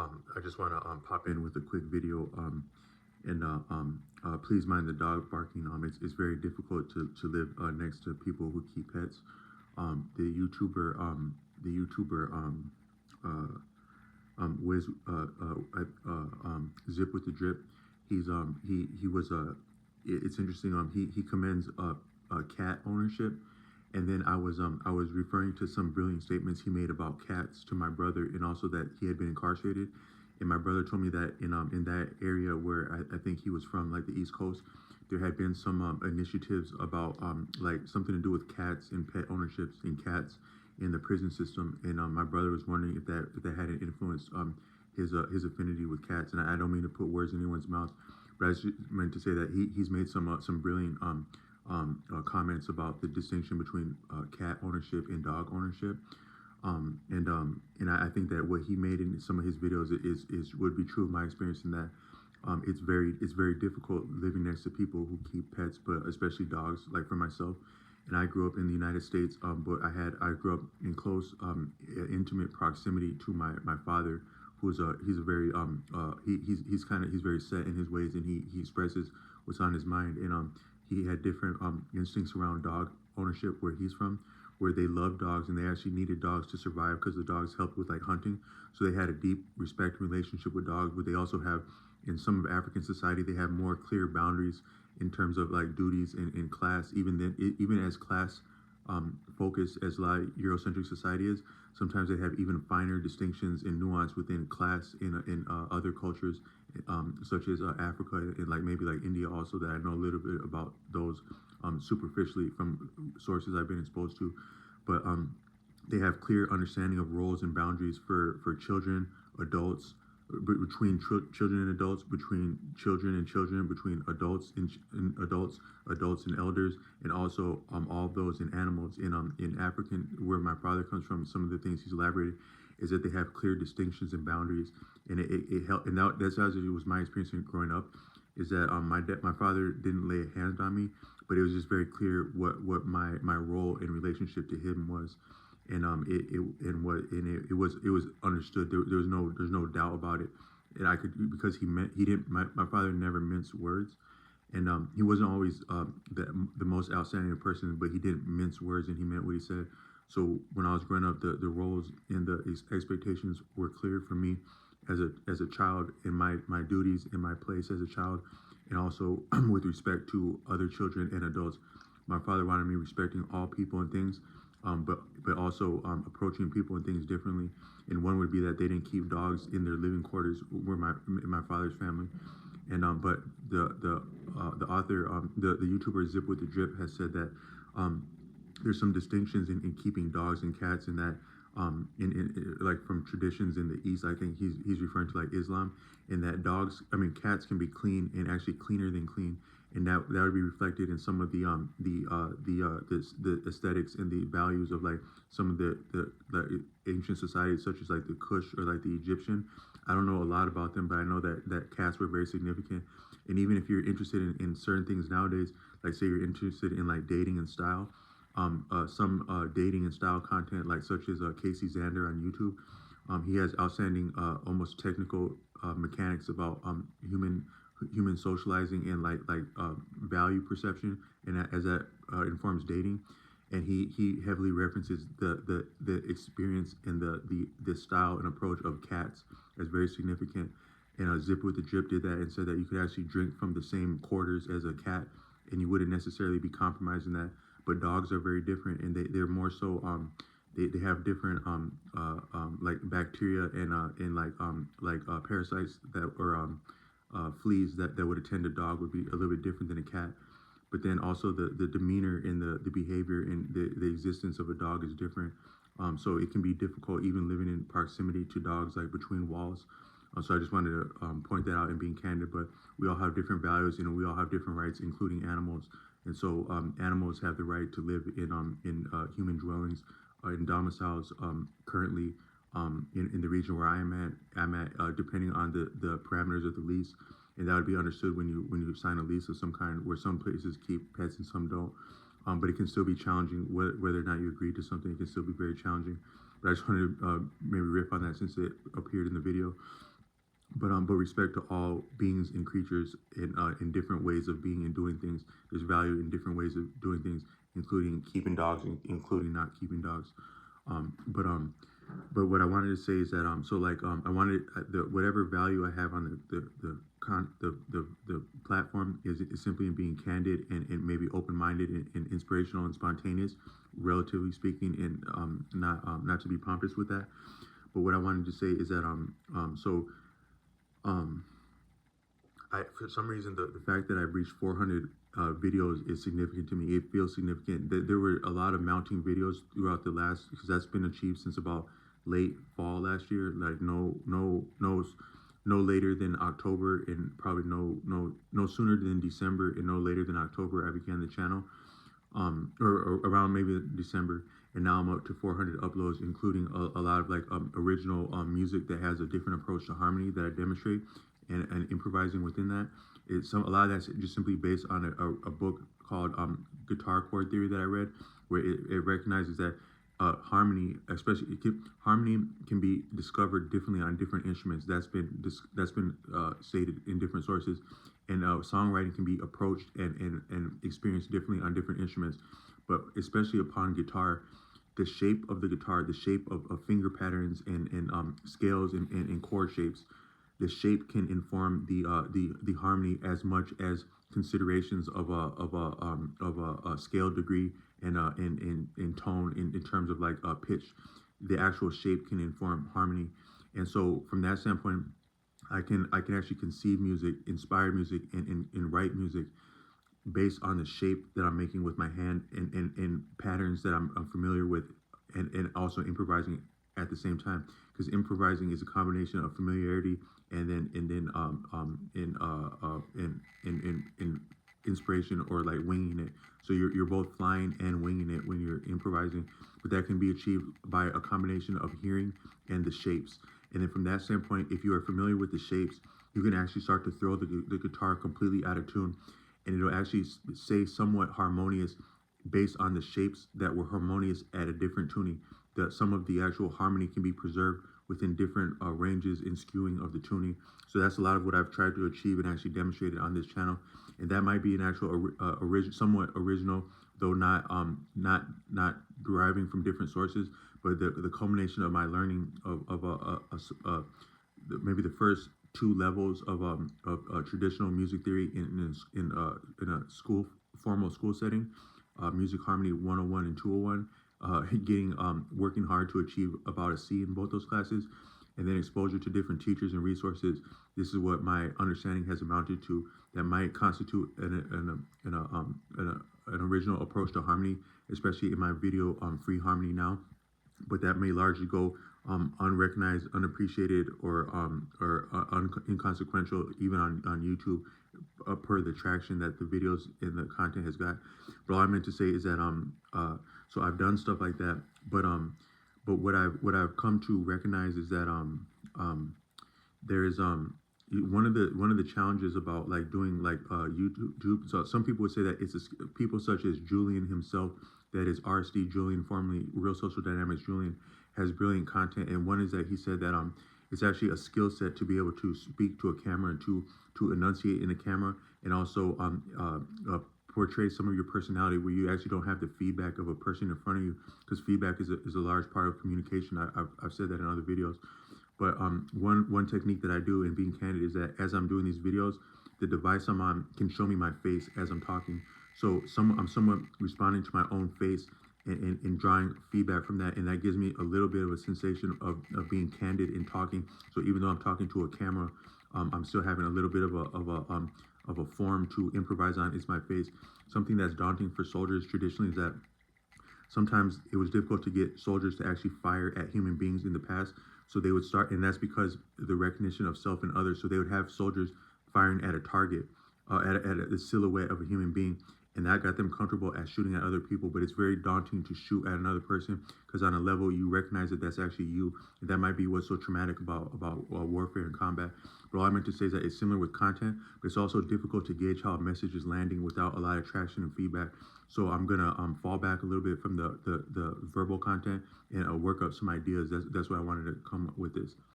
I just want to pop in with a quick video. And Please mind the dog barking. It's very difficult to live next to people who keep pets. The YouTuber Wiz Zip with the Drip. He was It's interesting. He commends cat ownership, and then I was referring to some brilliant statements he made about cats to my brother, and also that he had been incarcerated. And my brother told me that in that area where I think he was from, like the East Coast, there had been some initiatives about like something to do with cats and pet ownerships and cats in the prison system. And my brother was wondering if that had an influence his affinity with cats. And I don't mean to put words in anyone's mouth, but I just meant to say that he's made some brilliant comments about the distinction between cat ownership and dog ownership. And I think that what he made in some of his videos is would be true of my experience, in that it's very difficult living next to people who keep pets, but especially dogs. Like for myself, and I grew up in the United States, but I grew up in close intimate proximity to my father, he's a very he's very set in his ways, and he expresses what's on his mind. And he had different instincts around dog ownership where he's from, where they loved dogs and they actually needed dogs to survive because the dogs helped with like hunting. So they had a deep respect and relationship with dogs, but they also have, in some of African society, they have more clear boundaries in terms of like duties and class. Even as class focused as like Eurocentric society is, sometimes they have even finer distinctions and nuance within class in other cultures, such as Africa and like maybe like India also, that I know a little bit about those superficially from sources I've been exposed to. But they have clear understanding of roles and boundaries for children, adults, between children and adults, between children and children, between and adults and elders, and also all of those in animals. In African, where my father comes from, some of the things he's elaborated is that they have clear distinctions and boundaries, and it helped. And that's as it was my experience in growing up, is that my father didn't lay hands on me, but it was just very clear what my role in relationship to him was. And it was understood. There's no doubt about it. And I could, because he didn't my father never minced words, and he wasn't always the most outstanding person, but he didn't mince words, and he meant what he said. So when I was growing up, the roles and the expectations were clear for me as a child, in my duties in my place as a child, and also with respect to other children and adults. My father wanted me respecting all people and things, but also approaching people and things differently. And one would be that they didn't keep dogs in their living quarters, where in my father's family. And but the author, the YouTuber Zip with the Drip, has said that there's some distinctions in keeping dogs and cats, in that like from traditions in the East. I think he's referring to like Islam, in that cats can be clean, and actually cleaner than clean, and that would be reflected in some of the aesthetics and the values of like some of the ancient societies, such as like the Kush or like the Egyptian. I don't know a lot about them, but I know that cats were very significant. And even if you're interested in certain things nowadays, like say you're interested in like dating and style, some dating and style content, like such as Casey Zander on YouTube. He has outstanding, almost technical mechanics about human socializing and value perception, and as that informs dating. And he heavily references the experience and the style and approach of cats as very significant. And Zip with the Drip did that and said that you could actually drink from the same quarters as a cat, and you wouldn't necessarily be compromising that. But dogs are very different, and they're more so they have different like bacteria and parasites that or fleas that would attend a dog would be a little bit different than a cat. But then also the demeanor and the behavior and the existence of a dog is different. So it can be difficult even living in proximity to dogs, like between walls. So I just wanted to point that out and being candid. But we all have different values, we all have different rights, including animals. And so animals have the right to live in human dwellings, in domiciles, currently in the region where I'm at, depending on the parameters of the lease. And that would be understood when you sign a lease of some kind, where some places keep pets and some don't. But it can still be challenging, whether or not you agree to something. It can still be very challenging. but I just wanted to maybe riff on that since it appeared in the video. But respect to all beings and creatures in different ways of being and doing things. There's value in different ways of doing things, including keeping dogs, including not keeping dogs. Um, but um, but what I wanted to say is that I wanted the whatever value I have on the platform is simply in being candid and maybe open minded and inspirational and spontaneous, relatively speaking, and not to be pompous with that. But what I wanted to say is that um for some reason, the fact that I've reached 400 videos is significant to me. It feels significant. There were a lot of mounting videos throughout the last, because that's been achieved since about late fall last year. Like no later than October, and probably no sooner than December, and no later than October. I began the channel, or around maybe December, and now I'm up to 400 uploads, including a lot of like original music that has a different approach to harmony that I demonstrate, and improvising within that. A lot of that's just simply based on a book called Guitar Chord Theory that I read, where it recognizes that harmony can be discovered differently on different instruments. That's been stated in different sources, and songwriting can be approached and experienced differently on different instruments, but especially upon guitar. The shape of the guitar, the shape of finger patterns and scales and chord shapes, the shape can inform the harmony as much as considerations of a scale degree and in tone in terms of like pitch. The actual shape can inform harmony, and so from that standpoint, I can actually conceive music, inspire music, and write music based on the shape that I'm making with my hand and patterns that I'm familiar with, and also improvising at the same time, because improvising is a combination of familiarity in inspiration, or like winging it. So you're both flying and winging it when you're improvising, but that can be achieved by a combination of hearing and the shapes. And then from that standpoint, if you are familiar with the shapes, you can actually start to throw the guitar completely out of tune, and it'll actually say somewhat harmonious based on the shapes that were harmonious at a different tuning. That some of the actual harmony can be preserved within different ranges and skewing of the tuning. So that's a lot of what I've tried to achieve and actually demonstrated on this channel. And that might be an actual somewhat original, though not deriving from different sources, but the culmination of my learning of maybe the first two levels of traditional music theory in a formal school setting, music harmony 101 and 201, getting working hard to achieve about a C in both those classes, and then exposure to different teachers and resources. This is what my understanding has amounted to. That might constitute an original approach to harmony, especially in my video on free harmony now. But that may largely go unrecognized, unappreciated, or inconsequential, even on YouTube, per the traction that the videos and the content has got. But all I meant to say is that so I've done stuff like that, but what I've come to recognize is that there is one of the challenges about like doing like YouTube. So some people would say that people such as Julian himself, that is RSD Julian, formerly Real Social Dynamics Julian, has brilliant content. And one is that he said that it's actually a skill set to be able to speak to a camera and to enunciate in a camera, and also portray some of your personality where you actually don't have the feedback of a person in front of you, because feedback is a large part of communication. I've said that in other videos. But one technique that I do in being candid is that as I'm doing these videos, the device I'm on can show me my face as I'm talking. So I'm somewhat responding to my own face and drawing feedback from that, and that gives me a little bit of a sensation of being candid in talking. So even though I'm talking to a camera, I'm still having a little bit of a form to improvise on. Is my face. Something that's daunting for soldiers traditionally is that sometimes it was difficult to get soldiers to actually fire at human beings in the past. So they would start, and that's because the recognition of self and others. So they would have soldiers firing at a target, at the silhouette of a human being, and that got them comfortable at shooting at other people. But it's very daunting to shoot at another person because on a level you recognize that that's actually you, and that might be what's so traumatic about warfare and combat. But all I meant to say is that it's similar with content, but it's also difficult to gauge how a message is landing without a lot of traction and feedback. So I'm gonna fall back a little bit from the verbal content and work up some ideas. That's why I wanted to come up with this.